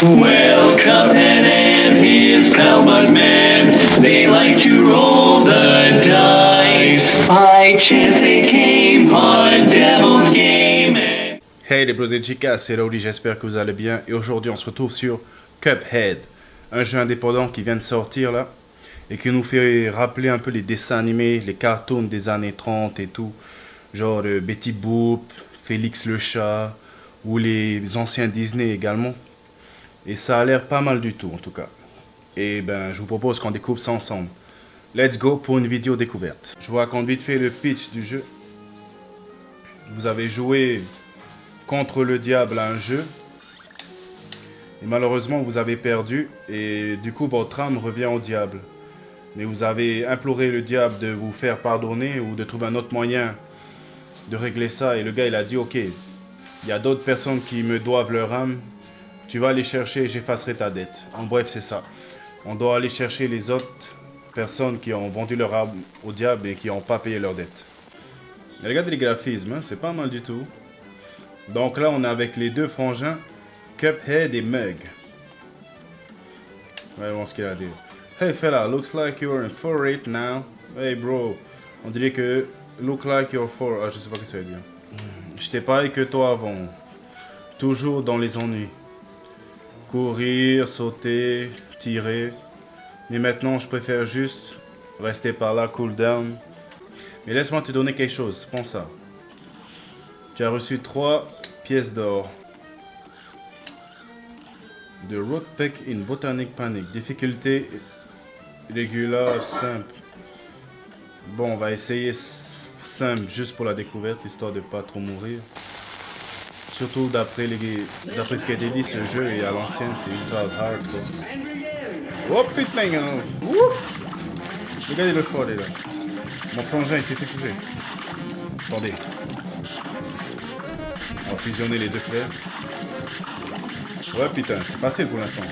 Well, Cuphead and his pal Mugman, they like to roll the dice. By chance they came on a devil's game. Hey les Bros et Chicas, c'est Lowly, j'espère que vous allez bien. Et aujourd'hui on se retrouve sur Cuphead, un jeu indépendant qui vient de sortir là. Et qui nous fait rappeler un peu les dessins animés, les cartoons des années 30 et tout. Genre Betty Boop, Félix le chat, ou les anciens Disney également. Et ça a l'air pas mal du tout en tout cas. Et ben je vous propose qu'on découvre ça ensemble. Let's go pour une vidéo découverte. Je vous raconte vite fait le pitch du jeu. Vous avez joué contre le diable à un jeu. Et malheureusement vous avez perdu. Et du coup votre âme revient au diable. Mais vous avez imploré le diable de vous faire pardonner ou de trouver un autre moyen de régler ça. Et le gars il a dit ok, il y a d'autres personnes qui me doivent leur âme. Tu vas aller chercher et j'effacerai ta dette. En bref c'est ça. On doit aller chercher les autres personnes qui ont vendu leur âme au diable et qui n'ont pas payé leur dette. Et regardez les graphismes, hein, c'est pas mal du tout. Donc là on est avec les deux frangins, Cuphead et Mug. Voyons ce qu'il a à dire. Hey fella, looks like you're in for it now. Hey bro, on dirait que look like you're for... Ah je sais pas ce que ça veut dire. J'étais pareil que toi avant. Toujours dans les ennuis. Courir, sauter, tirer. Mais maintenant je préfère juste rester par là, cool down. Mais laisse-moi te donner quelque chose, prends ça. Tu as reçu 3 pièces d'or. De Roadpeck in Botanic Panic. Difficulté régulière, simple. Bon, on va essayer simple juste pour la découverte, histoire de pas trop mourir. Surtout d'après ce qui a été dit, ce jeu est à l'ancienne, c'est ultra hard quoi. Oh putain, regardez le fort là. Mon frangin il s'est fait toucher. Attendez. On va fusionner les deux frères. Ouais putain, c'est facile pour l'instant.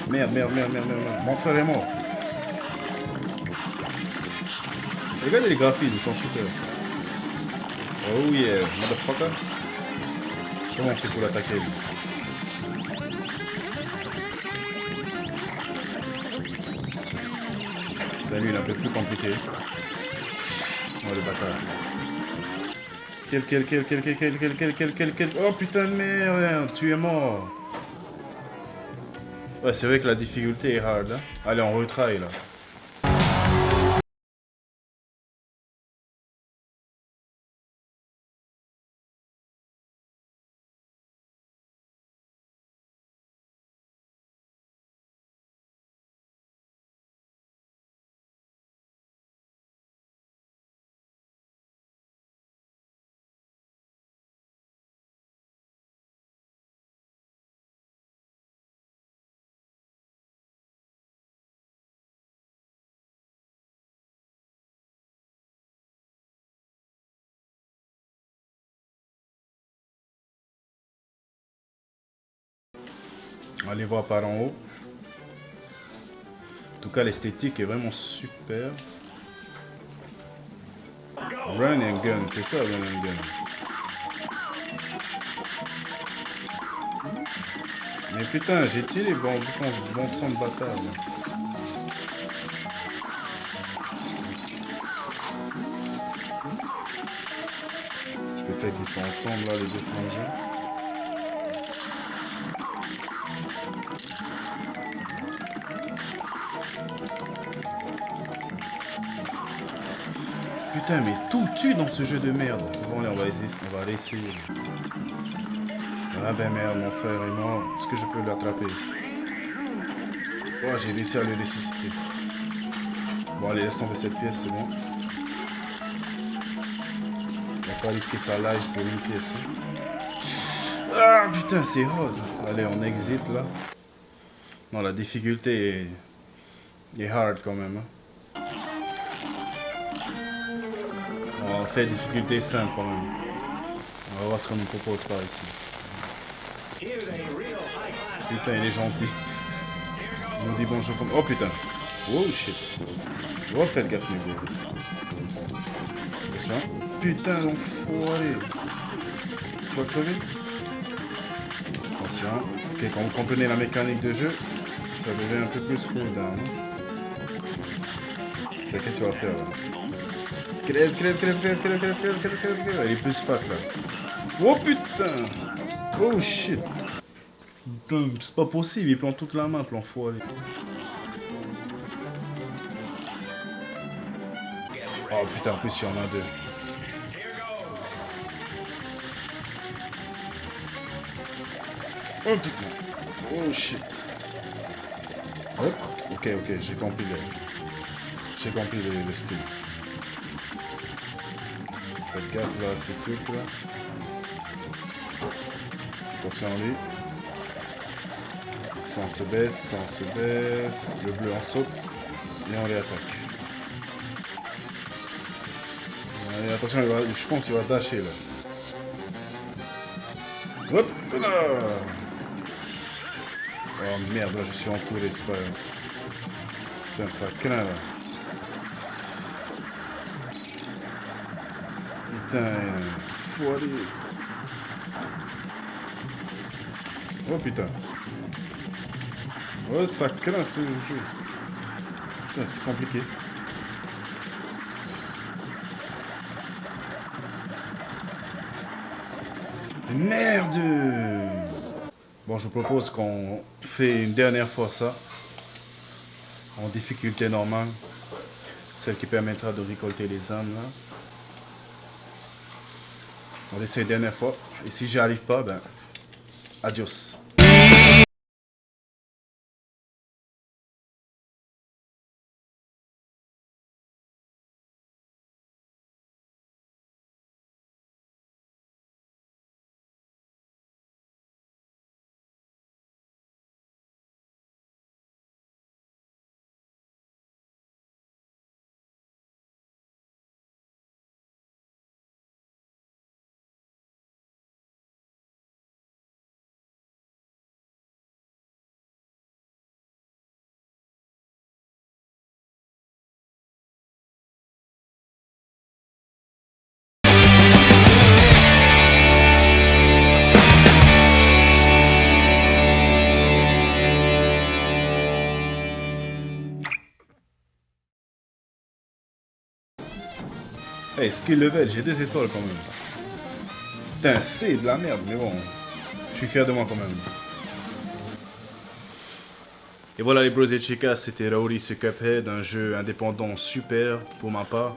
Merde. Mon frère est mort. Regardez les graphismes, ils sont super. Oh yeah, motherfucker. Comment on fait pour l'attaquer lui? Lui il est un peu plus compliqué. Oh le bâtard. Quel. Oh putain de merde, tu es mort. Ouais, c'est vrai que la difficulté est hard. Hein? Allez, on retry là. Allez voir par en haut. En tout cas, l'esthétique est vraiment super. Run and gun, c'est ça, run and gun. Mais putain, j'ai tiré bon sang de bâtard. Là. Peut-être qu'ils sont ensemble là, les deux frangins. Putain, mais tout tue dans ce jeu de merde. Bon, allez, on va aller essayer. Ah ben merde, mon frère est mort. Est-ce que je peux l'attraper? Oh, j'ai réussi à le ressusciter. Bon, allez, laisse tomber cette pièce, c'est bon. On va pas risquer sa life pour une pièce. Ah putain, c'est hard. Allez, on exit là. Non, la difficulté est hard quand même. Hein. On va faire difficulté simple quand même. On va voir ce qu'on nous propose par ici. Putain, il est gentil. Il nous dit bonjour comme... Oh putain. Oh shit. Oh, faites gaffe, mes gars. Attention. Putain, l'enfoiré. tu vas crever. Attention. Ok, quand vous comprenez la mécanique de jeu, ça devient un peu plus cooldown. Qu'est-ce que tu vas faire là? Crève. Il est plus fat là. Oh putain! Oh shit! Putain, c'est pas possible, il plante toute la map, l'enfoiré. Oh putain, en plus il y en a deux. Oh putain! Oh shit! Hop! Ok, j'ai compris le style. Faites gaffe là, ces trucs là. Attention à lui. Ça on se baisse. Le bleu en saute. Et on les attaque. Allez, attention, je pense qu'il va dasher là. Hop là. Oh merde, là je suis entouré, c'est pas... Putain, ça craint là. Putain, faut aller. Oh putain. Oh, ça craint ce jeu. Putain, c'est compliqué. Merde! Bon, je vous propose qu'on fait une dernière fois ça. En difficulté normale. Celle qui permettra de récolter les âmes là. On essaie une dernière fois. Et si j'y arrive pas, ben... Adios. Hey, skill level, j'ai 2 étoiles quand même. Putain, c'est de la merde, mais bon. Je suis fier de moi quand même. Et voilà les bros et chicas, c'était Raori sur Cuphead, un jeu indépendant super pour ma part.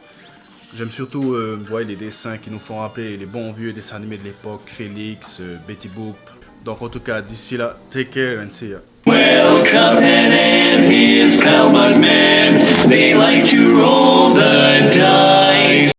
J'aime surtout les dessins qui nous font rappeler les bons vieux dessins animés de l'époque, Félix, Betty Boop. Donc en tout cas, d'ici là, take care and see ya. Well, Cuphead and his pal Bugman, they like to roll